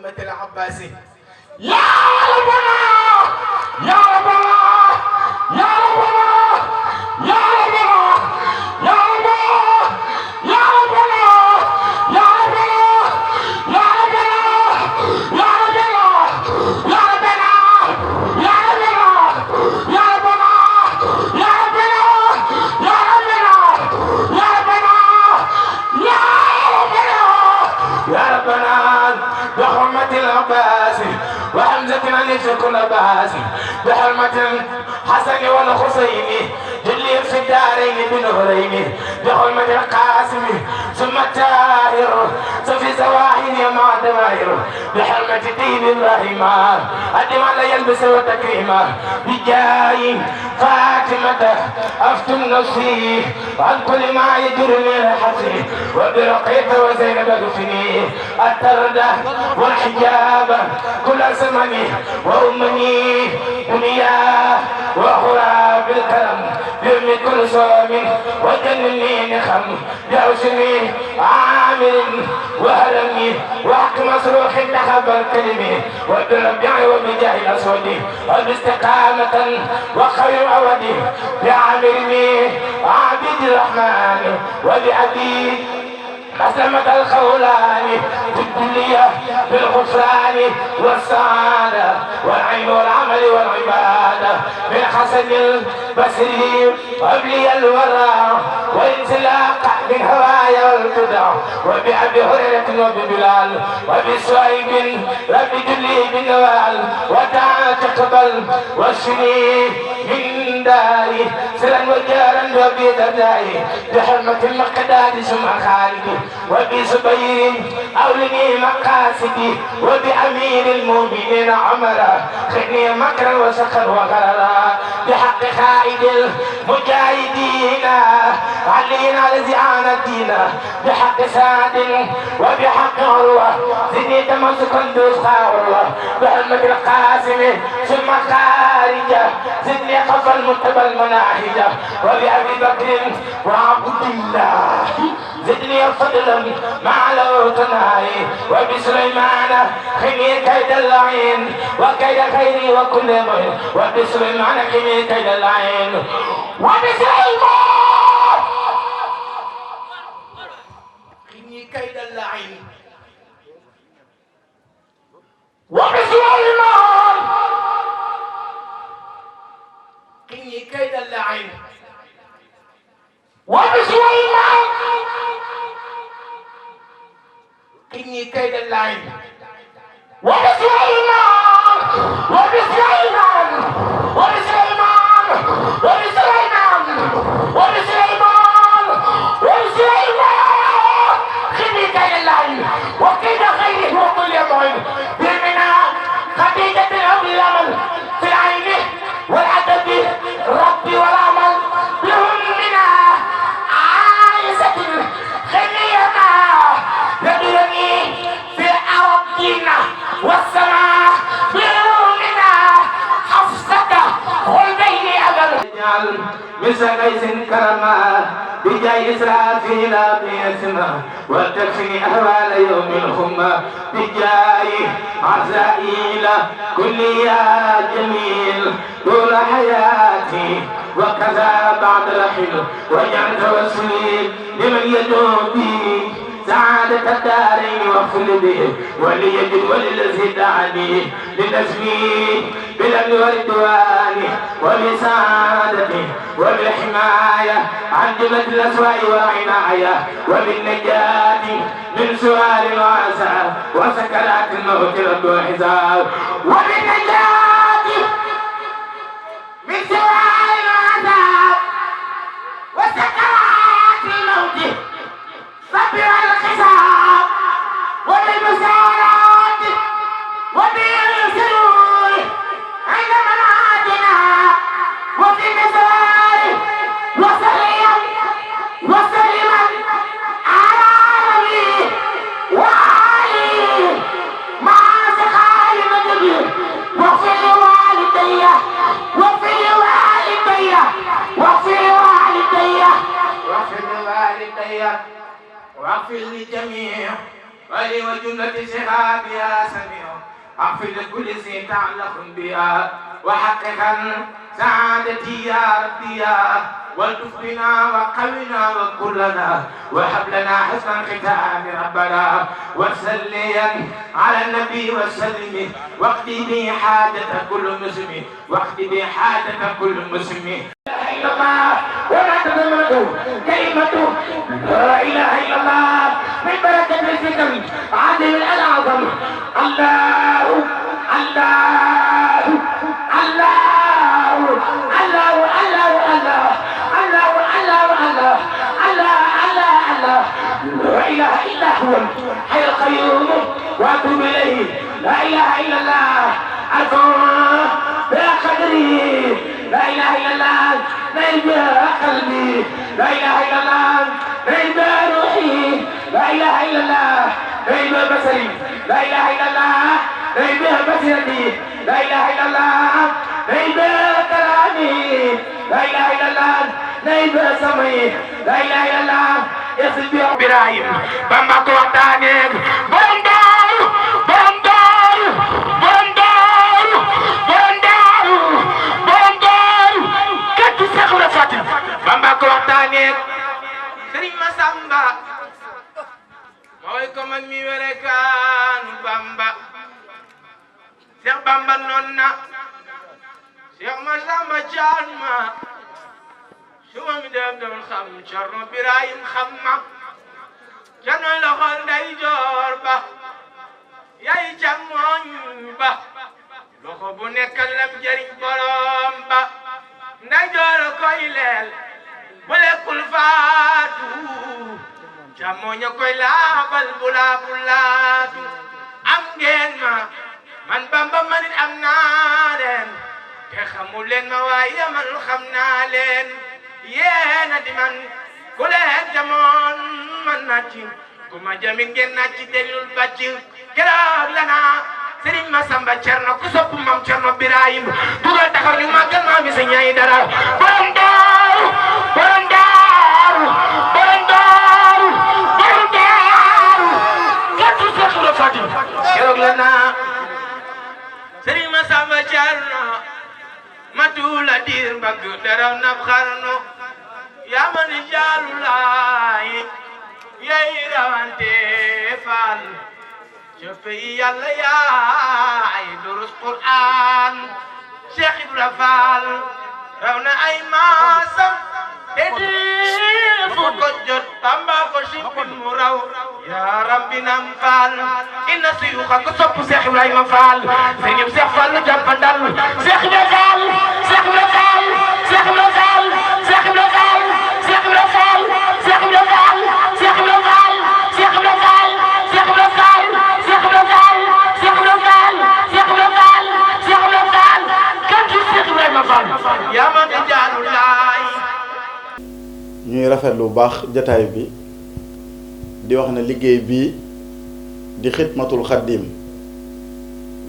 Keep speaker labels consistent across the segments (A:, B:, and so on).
A: بحرمة العباس
B: يا ربنا يا ربنا يا ربنا يا ربنا يا ربنا يا ربنا يا ربنا يا ربنا يا ربنا يا ربنا يا ربنا يا ربنا يا ربنا يا ربنا يا ربنا
A: يا ربنا بحرمة العباس وحمزة علي كل باس بحرمة الحسن والحسين جلي في الدارين بنورين بحرمة القاسم ثم الطاهر صفي زواهر مع الدمائر بحرمة دين الله ما أدم على يلبس وتكريما بجاي فاطمة أفتم نفسي عن كل ما يجرني الحسن وبرقية وزينب اغفني التردى والحجاب كل زمني وأمني دنيا وأخرى بالكرم يرمي كل صوم وجنني نخم بأوسمي عامل وهرمي وحق مصروح تخب الكلمة وبالربيع وبجاه الأسود وباستقامة وخير عودي بعامرني عبد الرحمن وبأبي مسلمة الخولان في الدنيا بالغفران والسعادة والعلم والعمل والعبادة بالحسن البصري وابلي الورى وانزلاق من هوايا والبدع وبأبي هريرة وببلال وبسعيد رب جلي بالنوال وتعالى تقبل واشفني من داري سرا وجارا وبدردائي بحرمة المقداد ثم خالدي وبزبير أولني مقاصدي وبأمير المؤمنين عمرا خذني مكرا وسخرا وغررا بحق خائد المجاهدين علينا الذي عانى الدين بحق سعد وبحق عروة زدني تمسكا بإسقاء عروة بحرمة القاسم ثم خارجة زدني خف المتبى المناهجة وبأبي بكر وعبد الله زدني فضلا مع لوطناي وبسليمان خني كيد اللعين وكيد خيري وكل معين وبسليمان خني كيد اللعين
B: وبسليمان
A: خني كيد اللعين
B: وبسليمان
A: خني كيد اللعين
B: وبسليمان
A: خني كيد اللعين
B: وبسليمان وبسليمان وبسليمان وبسليمان وبسليمان وبسليمان خذي كيد اللعين وكيد خيره وكل معين بمنى خديجة الأول الأمل في العين والعدد ربي والعمل بهم منى عائزة خلينا يدلني في أرضنا والسماء بيومنا حفظك خلدين أبل
A: اجعل مثل غيث كرما بجاي إسرافيل بيسمع وتكفني أهوال يوم الخمة بجاي عزائيل كل يا جميل طول حياتي وكذا بعد رحيل واجعل توسلي لمن يدعو بي سعادة الدارين واغفر به وليجد وللذي دعني لنسمي بالأمن والرضوان وبسعادته وبالحماية عن جملة الأسواء والعناية وبالنجاة من سؤال وعسى وسكرات الموت رب الحساب
B: وبالنجاة من سؤال وعذاب وسكرات الموت رب الحساب وبالبشارات وبالسرور عند منعاتنا وفي النزول وسلم وسلما على نبي وعلي مع سخاء المجد وفي والدي وفي والدي وفي والدي
A: واغفر لوالدي واغفر لجميع ولي وجملة صحابي يا سميع اغفر لكل ذي تعلق بها وحققا سعادتي يا ربي يا والطف بنا وقونا وكلنا وهب لنا حسن الختام ربنا وسليا على النبي وسلم واقضي به حاجة كل مسلم واقضي به حاجة كل مسلم لا اله الا الله ولا تضمنه كلمة لا اله الا الله من بركة الذكر عظيم الاعظم الله الله الله الله الله الله لا اله الا هو الحي القيوم واتوب اليه لا اله الا الله ارفع بقدري لا اله الا الله نيب قلبي لا اله الا الله نيب روحي لا اله الا الله نيب بصري لا اله الا الله نيب بصيرتي لا اله الا الله نيب كلامي لا اله الا الله نيب سمعي لا اله الا الله يسبح إبراهيم بامبا كو waxtaanee borom daaru borom daaru borom daaru borom daaru borom daaru kàddu Seexul Fatim bamba ko waxtaanee Serigne Massamba mooy ko man mi wele kan bamba Cheikh Bamba noon na Cheikh Massamba Thianma suma mi dem doon xam Cerno Birahim xam ma janoy loxol ndeyjoor ba yaay càmmoñ ba loxo bu nekkal lam jëriñ borom ba ndeyjoor koy leel bu lekkul faatu càmmoñ koy laabal bu laabul laatu am ngeen ma man Bamba manit am naa leen te xamul leen ma waaye man xam naa leen yéena di man ku leen jamoon man na ci ku ma jamin ngeen na ci déglul bàcc keroog la naa Serigne Massamba Cerno ku sopp Mam Cerno Birahim dugal taxaw ñu màggal Maam Isa Ñaay Dara borom daaru borom daaru borom daaru borom daaru gàttu Seexul Fatim keroog la naa Serigne Massamba Cerno ma tuula diir mbagg daraw nab xarnu yaa ma ni jaalu laay yay rawante faal coppe yi yàlla yaay durus Qur'an Cheikh Ibra Faal raw na ay maasam te di fu ko jot Bamba ko sippin mu raw yaa rabbi nam faal inna suyuxa ko sopp Cheikh Ibrahima Faal sëñëm Cheikh Fall jàppandal Cheikh Ibra Faal Cheikh Ibra Faal Cheikh Ibra Faal Cheikh Ibra Faal Cheikh Ibra Faal Cheikh Ibra Faal Cheikh Ibra Faal Cheikh Ibra Faal Cheikh Ibra Faal Cheikh Ibra Faal Cheikh Ibra Faal Cheikh Ibra Faal Cheikh Ibra Faal kan ci Cheikh Ibrahima Faal yaa ma di jaaru laay
C: ñuy rafetlu bu baax jataay bi di wax ne liggéey bii di xidmatul xaddim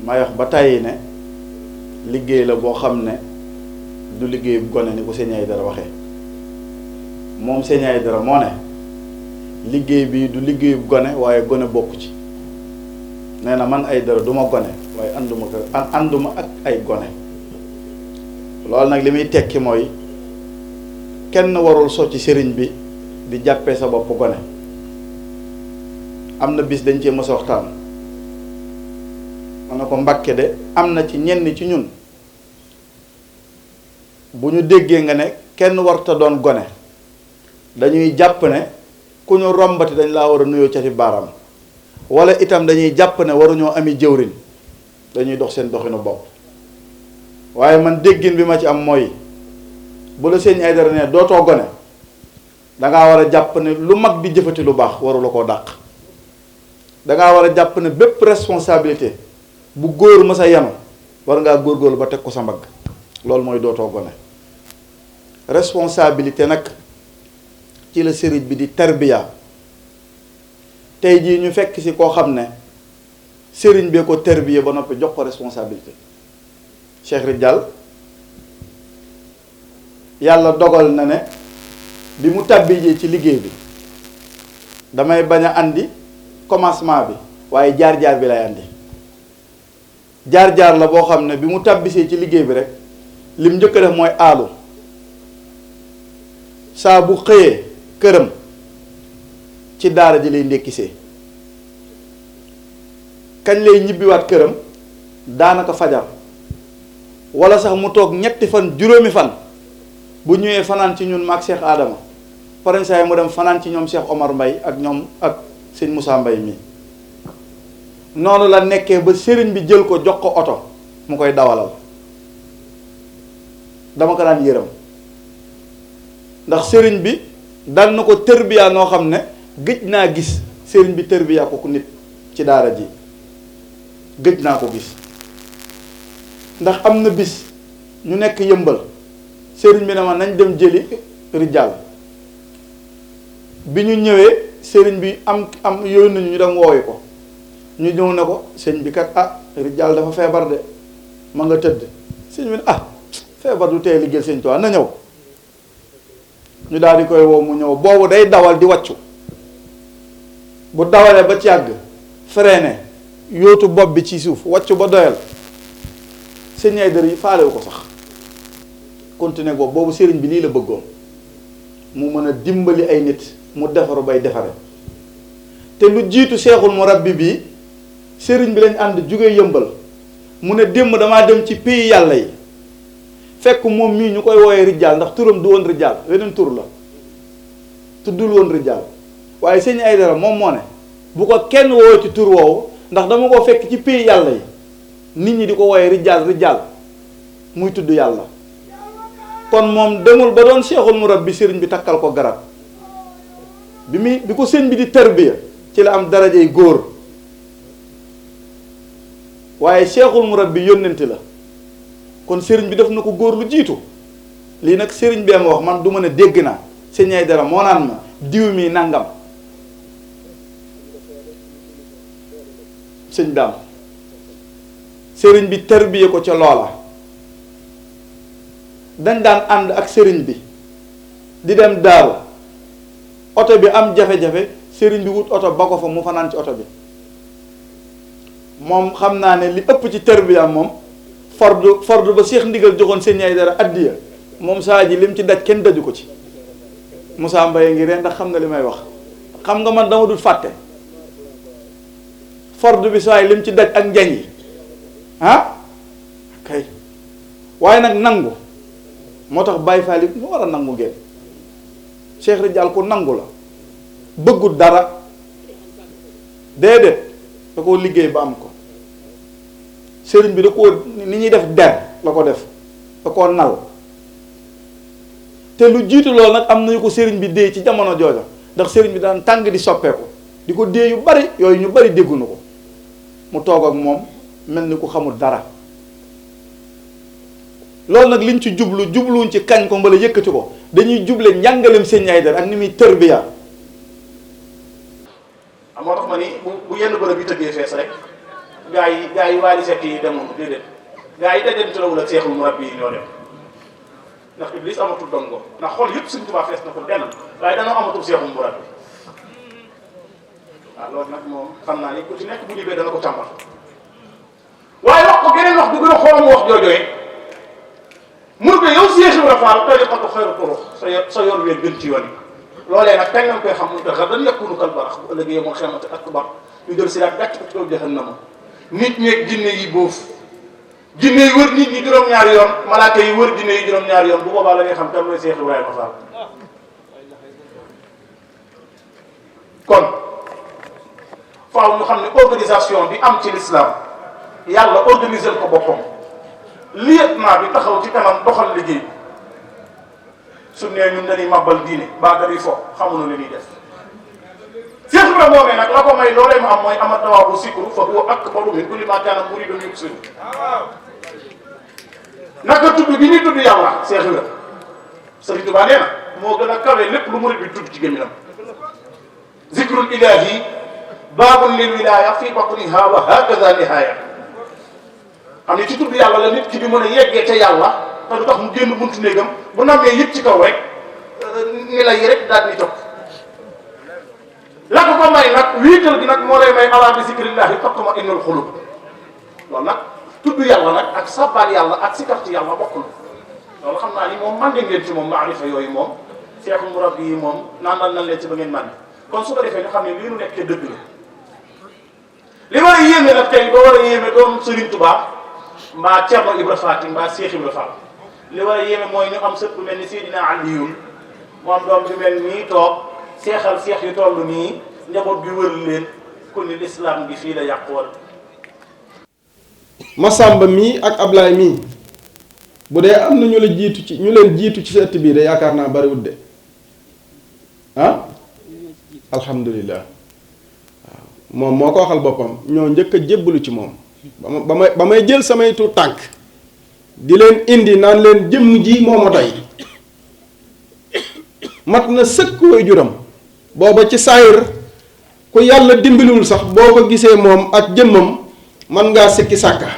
C: may wax ba tàyyi ne liggéey la boo xam ne du liggéey bu gone ni ko Sëñ Aydara waxee moom Sëñ Aydara moo ne liggéey bii du liggéey bu gone waaye gone bokku ci nee na man Aydara du ma gone waaye ànduma ak ay gone loolu nag li muy tekki mooy kenn warul so ci sëriñ bi di jàppee sa bopp gone am na bis dañ cee mës a waxtaan man na ko Mbàkke de am na ci ñenn ci ñun bu ñu déggee nga ne kenn warta doon gone dañuy jàpp ne ku ñu rombati dañ laa war a nuyoo cati baaraam wala itam dañuy jàpp ne waruñoo ami jëwriñ dañuy dox seen doxinu bopp waaye man déggin bi ma ci am mooy bu la Sëñ Aydara ne dootoo gone dangaa war a jàpp ne lu mag di jëfati lu baax waru la koo dàq dangaa war a jàpp ne bépp responsabilité bu góor ma sa yanu war ngaa góorgóorlu ba teg ko sa mbagg loolu mooy dootoo gone responsabilité nag ci la sëriñ bi di tarbiya tey jii ñu fekk si koo xam ne sëriñ bee ko tarbiya ba noppi jox ko responsabilité Cheikh Rijal yàlla dogal na ne bi mu tàbbijee ci liggéey bi damay bañ a andi commencement bi waaye jaar-jaar bi lay andi jaar-jaar la boo xam ne bi mu tàbbisee ci liggéey bi rek lim njëkk a def mooy aalu saa bu xëyee këram ci daara ji lay ndékkisee kañ lay ñibbiwaat këram daanaka fajar wala sax mu toog ñetti fan juróomi fan bu ñëwee fanaan ci ñun maag Cheikh Adama parensaay mu dem fanaan ci ñoom Cheikh Omar Mbay ak ñoom ak sëñ Moussa Mbay mi noonu la nekkee ba sëriñ bi jël ko jox ko oto mu koy dawalal dama ko daan yërëm ndax sëriñ bi dal na ko tërbiyaa noo xam ne gëj naa gis sëriñ bi tërbiyaa ko ku nit ci daara ji gëj naa ko gis ndax am na bis ñu nekk yëmbal sëriñ bi ne ma nañ dem jëli rijal bi ñu ñëwee sëriñ bi am yooyu nañu ñu dem wooyu ko ñu ñëw ne ko sëñ bi kat rijal dafa feebar de ma nga tëdd sëñ bi ne feebar du tee liggéey sëñ Tuubaa na ñëw ñu daal di koy woo mu ñëw boobu day dawal di wàccu bu dawalee ba ci yàgg freiné yóotu bopp bi ci suuf wàccu ba doyal sëñ ay dër yi faalewu ko sax continuer boobu sëriñ bi lii la bëggoon mu mën a dimbali ay nit mu defaru bay defare te lu jiitu seexul murabbi bii sëriñ bi lañ ànd jóge yëmbal mu ne démb damaa dem ci pays yàlla yi fekk moom mii ñu koy wooyee rijal ndax turam du woon rijal weneen tur la tuddul woon rijal waaye sëñ ay dara moom moo ne bu ko kenn wooyee ci tur woowu ndax dama ko fekk ci pays yàlla yi nit ñi di ko wooyee rijal muy tudd yàlla kon moom demul ba doon seexul murabbi sëriñ bi takkal ko garab bi ko sëñ bi di tarbiya ci la am darajey góor waaye seexul murabbi yónnente la kon sëriñ bi def na ko góor lu jiitu lii nag sëriñ bi ma wax man du mën a dégg naa sëñ ay dara moo naan ma diw mi nangam sëñ daam sëriñ bi tarbiya ko ca loola dañ daan ànd ak sëriñ bi di dem daaru oto bi am jafe-jafe sëriñ bi wut oto ba ko fa mu fanaan ci oto bi moom xam naa ne li ëpp ci tarbiya moom fardu ba Seex Ndigal joxoon sëñ ay dara addiya moom saa ji lim ci daj kenn daju ko ci Moussa Mbaye ngi reen ndax xam nga li may wax xam nga man dama dul fàtte fardu bi saa yi lim ci daj ak njañ yi kay waaye nag nangu moo tax Baye Fall yi mu war a nangu ngeen Cheikh Rijal ku nangu la bëggul dara déedéet da koo liggéey ba am ko sëriñ bi da koo ni ñuy def der la ko def da koo nal te lu jiitu loolu nag am nañu ko sëriñ bi dee ci jamono jooja ndax sëriñ bi daan tàng di soppeeku di ko dee yu bari yooyu ñu bari dégguñu ko mu toog ak moom mel ni ku xamul dara loolu nag liñ ci jubluwuñ ci kañ ko mbala yëkkati ko dañuy juble njàngaleem sëñ Aydara ak ni muy tërbiya
D: moo tax ma ni bu yenn bërëb yi tëggee fees rek gaa yi waa di sekk yi demoon déedéet gaa yi dajante lawul ak seexul murabbi yi ñoo dem ndax Iblis amatul dongo ndax xol yëpp Sëñ Tuubaa fees na ko dell waaye danoo amatul seexul murabbi waaw loolu nag moom xam naa ni ku ci nekk bu ñibbee dana ko càmbar waaye wax ko geneen wax bu gën a xorom wax joojooye mun ko yow Seex Ibra Faal tariqatu xayru turuq sa yor wéer gën ci yoon yi loolee nag kañ lañ koy xam mun ko xar dañ yàkkunu kal barax bu ëllëgee moom xemate akbar ñu jël si daat gàcc ko ci kaw jahannama nit ñeeg jinne yi boof jinne yi wër nit ñi juróom-ñaari yoon malaaka yi wër jinne yi juróom-ñaari yoon bu boobaa la ngay xam kan mooy Seex Ibrahima Fall kon faaw ñu xam ne organisation bi am ci l'islam yàlla organiser ko boppam lieutenant bi taxaw ci kanam doxal liggéey bi su nee ñun dañuy màbbal diine baa dañuy fo xamuñu li ñuy def Seex Ibra moomee nag la ko may loolee mu am mooy ama dawaabu sikru fa huwa akbaru min kulli maa kaana muriidan yuksiru naka tudd gi ñuy tudd yàlla Seex Ibra Sëriñ Tuubaa nee na moo gën a kawe lépp lu murid bi tudd ci gémminam zikrul ilaahi baabun lil wilaaya fi batniha wa hakaza nihaaya xam ne ci tudd yàlla la nit ki di mën a yeggee ca yàlla te du tax mu génn buntu néegam bu nammee yëpp ci kaw rek ni la yi rek daal di topp la ko ko may nag wiital gi nag moo lay may alaa bi zikrillahi tatma'innul qulub loolu nag tudd yàlla nag ak sabbal yàlla ak sikar ci yàlla bokk na loolu xam naa ni moom mànde ngeen ci moom maarifa yooyu moom seexu murabbi yi moom naan nan leen ci ba ngeen mànde kon su ko defee ñu xam ne lii nu nekkee dëgg la li war a yéeme nag tey ba war a yéeme doon Serigne Touba mbaa Thierno Ibra Faty mbaa Cheikh Ibra Fall li war a yéeme mooy ñu am sët bu mel ni Seydina Aliyun mu am doom ju mel nii toog seexal seex yu toll nii njaboot bi wër leen kon ni lislaam bi fii la yàqoon.
E: Masamba mii ak Ablaye mii bu dee am na ñu la jiitu ci ñu leen jiitu ci sa ëtt bii de yaakaar naa bariwut de ah alhamdulilah waaw moom moo ko waxal boppam ñoo njëkk a jébbalu ci moom ba may jël samay tuut tànk di leen indi naan leen jëmm ji moo ma doy mat na sëkk way juram booba ci saayir ku yàlla dimbaliwul sax boo ko gisee moom ak jëmmam man ngaa sikki sàkka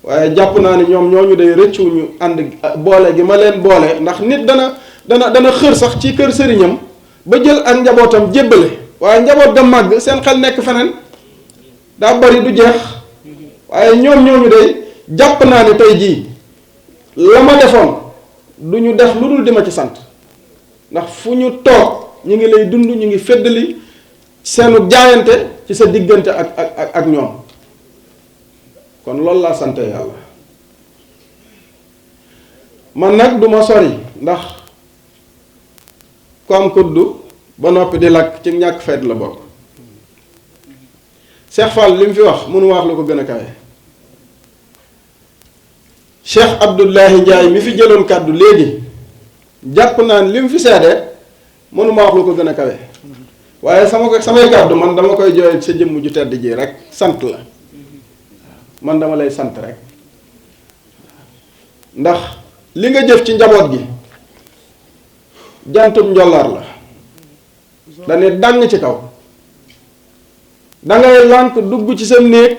E: waaye jàpp naa ne ñoom ñooñu day rëccuwuñu ànd boole gi ma leen boole ndax nit dana xër sax ci kër sëriñam ba jël ak njabootam jébbale waaye njaboot ga màgg seen xel nekk feneen daa bari du jeex waaye ñoom ñooñu day jàpp naa ne tey jii la ma defoon du ñu def lu dul di ma ci sant ndax fu ñu toog ñu ngi lay dund ñu ngi feddali seenu jaayante ci sa diggante ak ñoom kon loolu laa sante yàlla man nag du ma sori ndax ku am kuddu ba noppi di lakk ci ñàkk fayda la bokk Cheikh Fall li mu fi wax mënu wax lu ko gën a kawe Cheikh Abdoulahi Ndiaye mi fi jëloon kàddu léegi jàpp naa ne li mu fi seede mënuma wax lu ko gën a kawe waaye samay kàddu man dama koy jooy sa jëmm ju tedd ji rek sant la man dama lay sant rek ndax li nga jëf ci njaboot gi jantum njollar la dane dàng ci kaw dangay lànk dugg ci sa néeg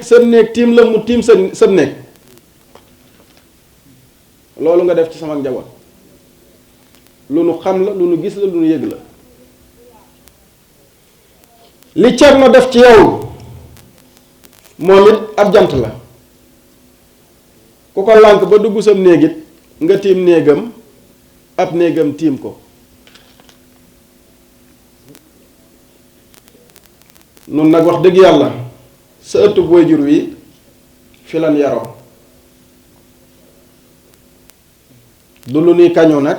E: tiim la mu tiim sa néeg loolu nga def ci sama njaboot lu nu xam la lu nu gis la lu nu yëg la li Cerno def ci yow moom it ab jant la ku ko lànk ba dugg sam néeg it nga tiim néegam ab néegam tiim ko nun nag wax dëgg yàlla sa ëttub waajur wi fi lan yaroo du lu nuy kañoo nag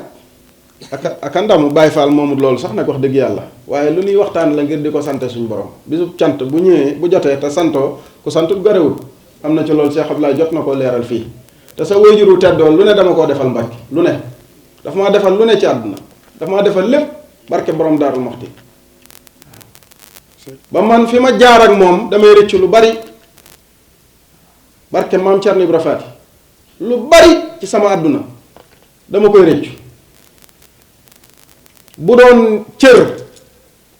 E: aka ndamu Baay Faal moomut loolu sax nag wax dëgg yàlla waaye lu nuy waxtaan la ngir di ko sante suñu borom bisub cant bu ñëwee bu jotee te santoo ku santut garewul am na ci loolu Cheikh Abdoulaye jot na ko leeral fii te sa waajuru teddoon lu ne dama koo defal Mbàkke lu ne dafa maa defal lu ne ci àdduna dafa maa defal lépp barke borom Daarul Muxti ba man fi ma jaar ak moom damay rëccu lu bari barke maam Cerno Ibra Faty lu bari ci sama àdduna dama koy rëccu bu doon cër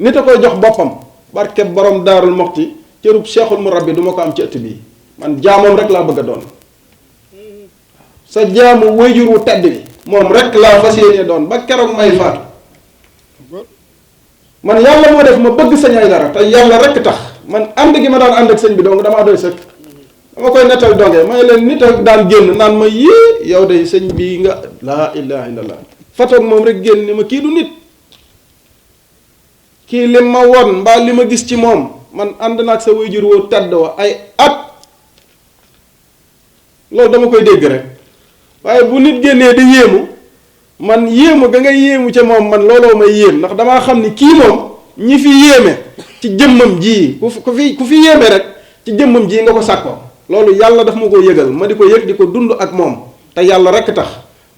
E: nit a koy jox boppam barke borom Daarul Muxti cërub Seexul Murabbi du ma ko am ci ëtt bii man jaamoom rek laa bëgg a doon sa jaamu wayjur wu tedd bi moom rek laa fas yéene doon ba keroog may faatu man yàlla moo def ma bëgg Sëñ Aydara te yàlla rek tax man ànd gi ma daan ànd ak sëñ bi donc damaa doy sëkk dama koy nettal donge may leen nit ak daan génn naan ma yii yow de sëñ bii nga laa ilaha illallah fatoog moom rek génn ni ma kii du nit kii lim ma won mbaa li ma gis ci moom man ànd naag sa wayjur woo tedd wa ay at loolu dama koy dégg rek waaye bu nit génnee di yéemu man yéemu ga nga yéemu ca moom man looloo may yéem ndax damaa xam ni kii moom ñi fi yéeme ci jëmmam ji ku fi yéeme rek ci jëmmam ji nga ko sàkkoo loolu yàlla daf ma ko yëgal ma di ko yëg di ko dund ak moom te yàlla rek tax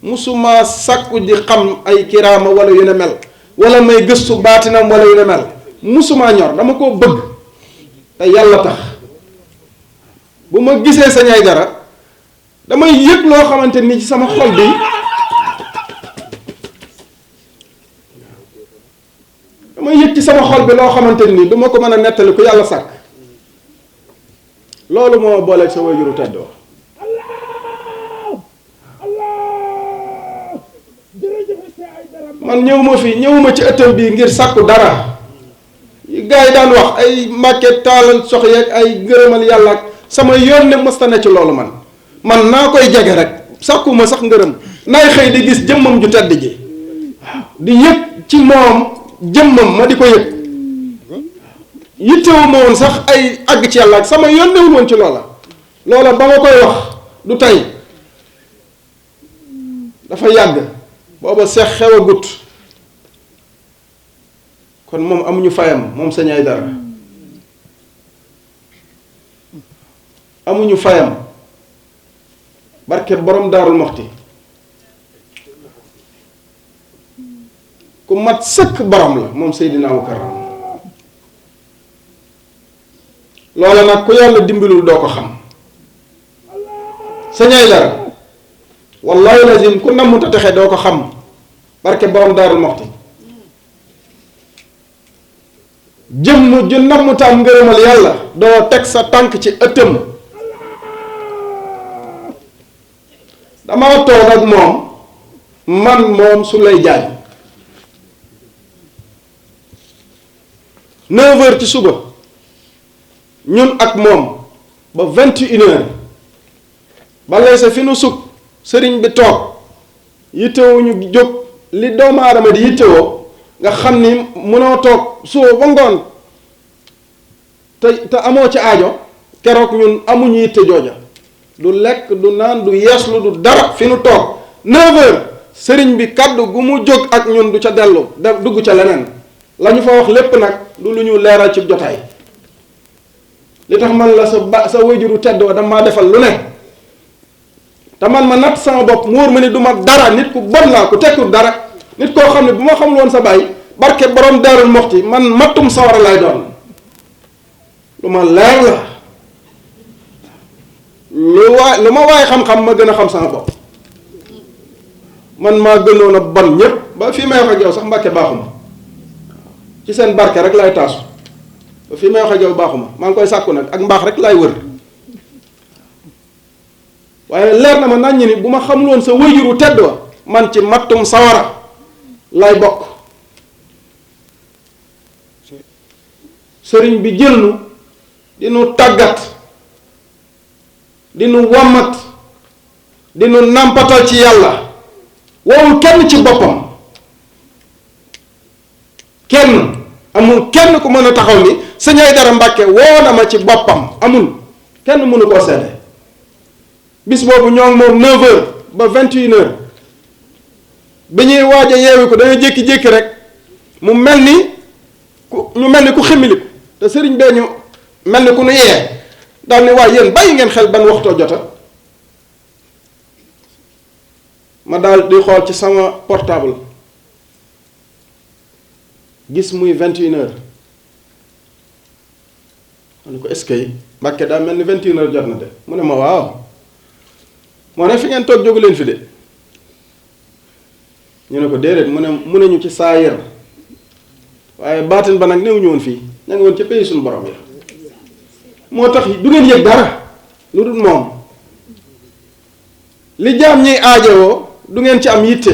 E: musuma sàkku di xam ay kiraama wala yu ne mel wala may gëstu baatinam wala yu ne mel musuma ñor dama koo bëgg te yàlla tax bu ma gisee Sëñ Aydara damay yëg loo xamante ni ci sama xol bi damay yëg ci sama xol bi loo xamante ni du ma ko mën a nettali ku yàlla sàkk loolu moo booleeg sa wayjuru tedd wa ma man ñëwuma ci ëttam bii ngir sàkku dara gars yi daan wax ay màkket taalal sox yeeg ay ngërëmal yàlla ak sama yoon ne mësta ne ci loolu man naa koy jege rek sàkkuma sax ngërëm naay xëy di gis jëmmam ju tedd ji waaw di yëg ci moom jëmmam ma di ko yëg yittewu ma woon sax ay àgg ci yàlla ak sama yoon newul woon ci loola ba ma koy wax du tey dafa yàgg booba seex xew a gut kon moom amuñu fayam moom Sëñ Aydara amuñu fayam barke borom Daarul Moxti ku mat sëkk borom la moom Seydina Mukarram loola nag ku yàlla dimbalul doo ko xam Sëñ Aydara wallahi lazim ku nammuta texe doo ko xam barke borom Daarul Moxti jëmm ju nammuta am ngërëmal yàlla doo teg sa tànk ci ëttam dama toog ak moom su lay jaay 9h ci suba ñun ak moom ba 21h ba lay sa fi nu sukk sëriñ bi toog yittewoo ñu jóg li doomu aadama di yittewoo nga xam ni mënoo toog suba ba ngoon te amoo ci aajo keroog ñun amuñu yitte jooja du lekk du naan du yeeslu du dara fi nu toog 9h sëriñ bi kaddu gu mu jóg ak ñun du ca dellu dugg ca leneen la ñu fa wax lépp nag du lu ñu leeral ci jotaay li tax man la sa wayjuru tedd wa dama defal lu ne te man ma natt sama bopp mu wóor ma ni du ma dara nit ku bon laa ku tekkul dara nit koo xam ne bu ma xamul woon sa baay barke borom Daarul Moxti man mattum sawara lay doon lu ma leer la lu ma waay xam-xam ma gën a xam sama bopp man maa gënoon a bon ñépp ba fii may wax ak yow sax mbàkke baaxuma ci seen barke rek laay taasu ba fii may wax ak yow baaxuma maa ngi koy sàkku nag ak mbaax rek laay wër waaye leer na ma nañ ni bu ma xamuloon sa wëyjuru tedd wa man ci mattum sawara lay bokk sëriñ bi jël nu di nu tàggat di nu wàmmat di nu nàmpatal ci yàlla woowul kenn ci boppam kenn amul kenn ku mën a taxaw ni Sëñ Aydara Mbàkke woo na ma ci boppam amul kenn mënu koo seede bis boobu ñoo ngi moom 9h ba 21h bi ñuy waaj a yeewi ko dañoo jékki-jékki rek mu mel ni ku ximiliku te sëriñ bee ñu mel ni ku nu yee daal ni waaye yéen bàyyi ngeen xel ban waxtoo jota ma daal di xool ci sama portable gis muy 21h ma ne ko est-ce que Mbàkke daa mel ni 21h jot na de mu ne ma waaw moo ne fi ngeen toog jógu leen fi de ñu ne ko déedéet mu ne ñu ci saayir waaye baatin ba nag néew ñu woon fii ña ngi woon ca pays suñu borom ya moo tax du ngeen yëg dara lu dul moom li jaam ñiy aajowoo du ngeen ci am yitte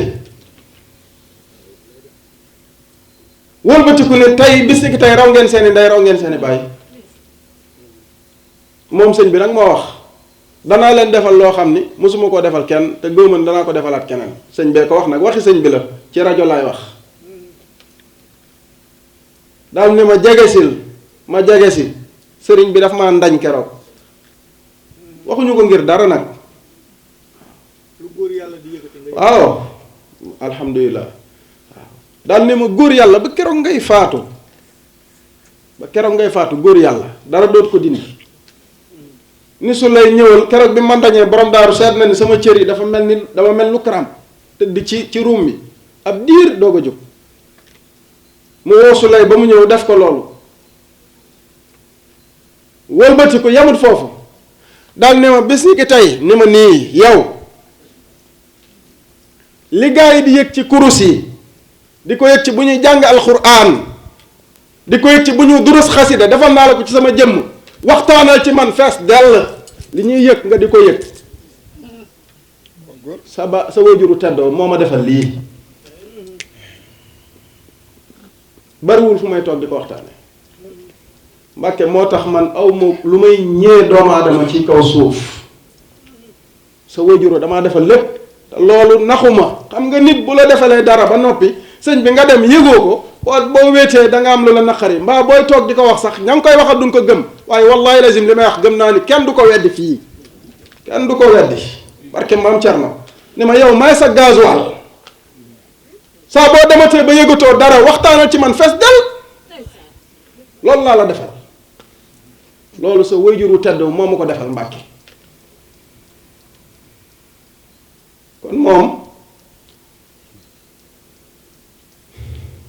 E: wëlbatiku ne tey bis ni ki tey raw ngeen seeni ndey raw ngeen seeni baay moom sëñ bi nag moo wax danaa leen defal loo xam ni mosuma koo defal kenn te góoman danaa ko defalaat keneen sëñ bee ko wax nag waxi sëñ bi la ci rajo laay wax daal ni ma jege si sëriñ bi daf maa ndañ keroog waxuñu ko ngir dara nag waaw alhamdulilah waaw daal ni ma góor yàlla ba keroog ngay faatu góor yàlla dara doot ko dindi ni su lay ñëwal keroog bi ma ndañee borom daaru seet na ni sama cër yi dama mel lu karam tëdd ci ruum bi ab diir doog a jóg mu woo su lay ba mu ñëw def ko loolu wëlbati ko yamut foofu daal ne ma bis ni ki tey ni ma nii yow li gaa yi di yëg ci kurus yi di ko yëg ci bu ñuy jàng alxuraan di ko yëg ci bu ñu durus xasida defal naa la ko ci sama jëmm waxtaanal ci man fees dell li ñuy yëg nga di ko yëg sa wajuru teddoo moo ma defal lii bariwul fu may toog di ko waxtaane Mbàkke moo tax man aw ma lu may ñee doomu aadama ci kaw suuf sa wajuro damaa defal lépp te loolu naxuma xam nga nit bu la defalee dara ba noppi sëñ bi nga dem yëgoo ko boo wéetee da nga am lu la naqari mbaa booy toog di ko wax sax ña ngi koy waxat duñ ko gëm waaye wallahi lazim li may wax gëm naa ni kenn du ko weddi fii kenn du ko weddi barke maam Cerno ni ma yow may sa gasoil saa boo dematee ba yëgatoo dara waxtaanal ci man fees del loolu laa la defal loolu sa wayjuru tedd moo ma ko defal Mbàkke kon moom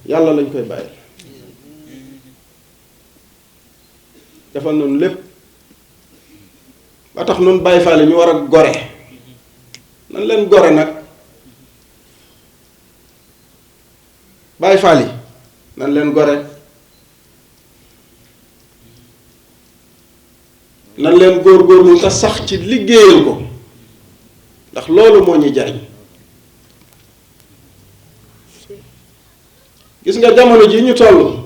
E: yàlla lañ koy bàyyi defal noonu lépp ba tax noonu Baay Faal ñu war a gore nan leen gore nag Baay Faal yi nan leen gore nan leen góorgóorlu te sax ci liggéeyal ko ndax loolu moo ñuy jariñ gis nga jamono ji ñu toll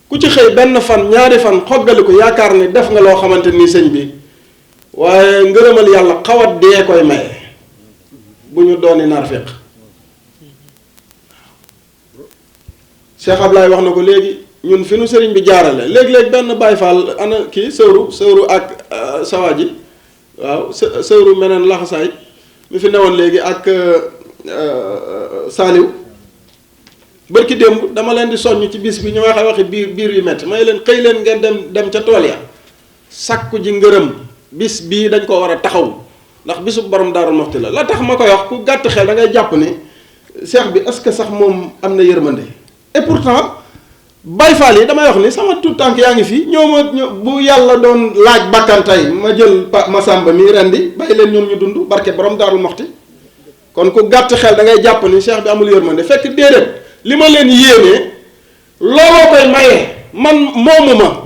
E: ku ci xëy benn fan ñaari fan xoggali ko yaakaar ni def nga loo xamante ni sëñ bi waaye ngërëmal yàlla xawat dee koy maye bu ñu dooni narfiq Cheikh Ablaye wax na ko léegi ñun fi nu sëriñ bi jaarale léeg-léeg benn Baay Faal ana kii sëwru ak sawa ji waaw sëwru meneen laxasaay mi fi newoon léegi ak saaliw bërki démb dama leen di soññ ci bis bi ñu waxi biir yu metti may leen xëy leen ngeen dem ca tool ya sàkku ji ngërëm bis bii dañ ko war a taxaw ndax bisu borom Daaru Muxti la tax ma koy wax ku gàtt xel da ngay jàpp ni seex bi est-ce que sax moom am na yërmande et pourtant Baay Faal yi damay wax ni sama tout tànk yaa ngi fi ñoo bu yàlla doon laaj bakkan tey ma jël Masamba mi rendi bàyyi leen ñoom ñu dund barke borom Daaru Muxti kon ku gàtt xel da ngay jàpp ni seex bi amul yërmande fekk déedéet li ma leen yéenee looloo koy maye man moomu ma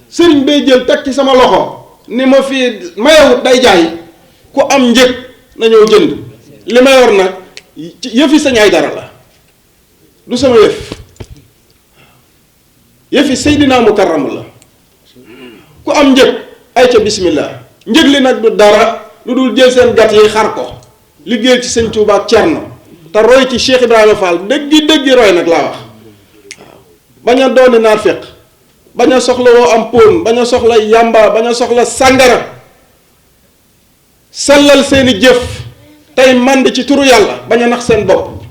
E: sëriñ bay jël teg ci sama loxo ni ma fii mayewut day jaay ku am njëg na ñëw jënd li ma yor nag yëfi Sëñ Aydara la du sama yëfi Seydina Mukarram la ku am njëg ay ca bismillah njëg li nag du dara lu dul jël seen gat yi xar ko liggéeyal ci Sëñ Tuubaa ak Cerno te roy ci Cheikh Ibrahima Fall dëggi roy nag laa wax waaw bañ a dooni naafiq bañ a soxla woo am póon bañ a soxla yàmba bañ a soxla sàngara sellal seeni jëf tey mànd ci turu yàlla bañ a nax seen bopp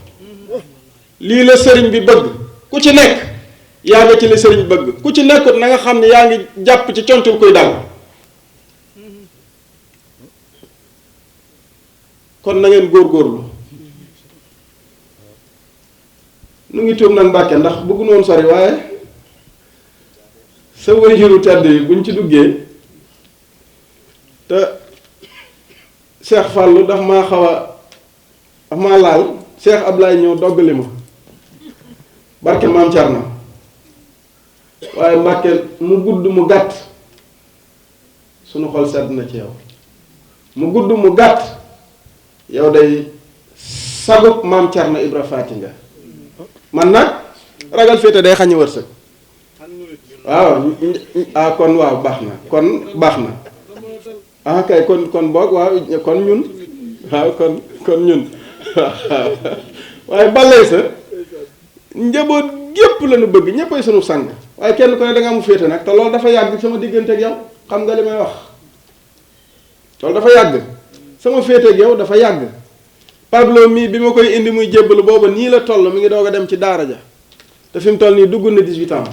E: lii la sëriñ bi bëgg ku ci nekk yaa nga ci li sëriñ bëgg ku ci nekkut na nga xam ne yaa ngi jàpp ci concul kuy dal kon na ngeen góorgóorlu nu ngi tuub nag Mbàkke ndax bëggu noonu sori waaye sa waajuru tedd yi buñ ci duggee te Cheikh Fallou daf maa xaw a daf maa laal Cheikh Ablaye ñëw doggali ma barke maam Cerno waaye Mbàkke mu gudd mu gàtt sunu xol sedd na ci yow mu gudd mu gàtt yow day sagub maam Cerno Ibra Faati nga man nag ragal féete day xañi wërsëg waaw kon waaw baax na kon baax na kay kon boog waaw kon ñun waaw kon ñun waaye balay sa njaboot gépp lañu bëgg ñëppay sunu sang waaye kenn ko ne da nga am féete nag te loolu dafa yàgg sama diggante ak yow xam nga li may wax loolu dafa yàgg sama féete ak yow dafa yàgg Pablo mii bi ma koy indi muy jébbalu booba nii la toll mi ngi doog a dem ci daara ja te fi mu toll nii dugg na 18 ans